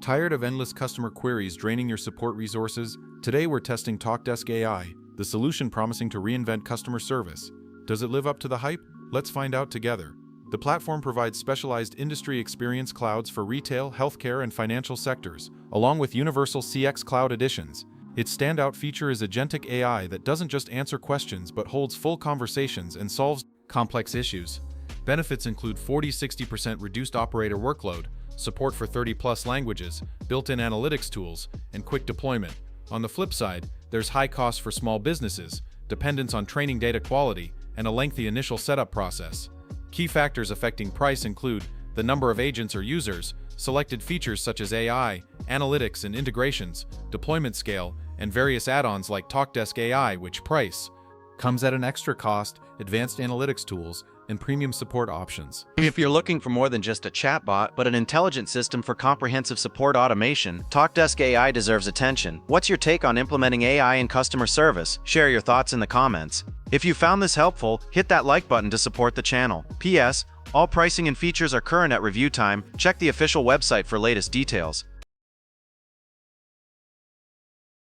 Tired of endless customer queries draining your support resources? Today we're testing Talkdesk AI, the solution promising to reinvent customer service. Does it live up to the hype? Let's find out together. The platform provides specialized industry experience clouds for retail, healthcare, and financial sectors, along with universal CX cloud editions. Its standout feature is Agentic AI that doesn't just answer questions but holds full conversations and solves complex issues. Benefits include 40–60% reduced operator workload, support for 30+ languages, built-in analytics tools, and quick deployment. On the flip side, there's high costs for small businesses, dependence on training data quality, and a lengthy initial setup process. Key factors affecting price include the number of agents or users, selected features such as AI, analytics and integrations, deployment scale, and various add-ons like Talkdesk AI, which price comes at an extra cost, advanced analytics tools, and premium support options. If you're looking for more than just a chatbot, but an intelligent system for comprehensive support automation, Talkdesk AI deserves attention. What's your take on implementing AI in customer service? Share your thoughts in the comments. If you found this helpful, hit that like button to support the channel. P.S. All pricing and features are current at review time. Check the official website for latest details.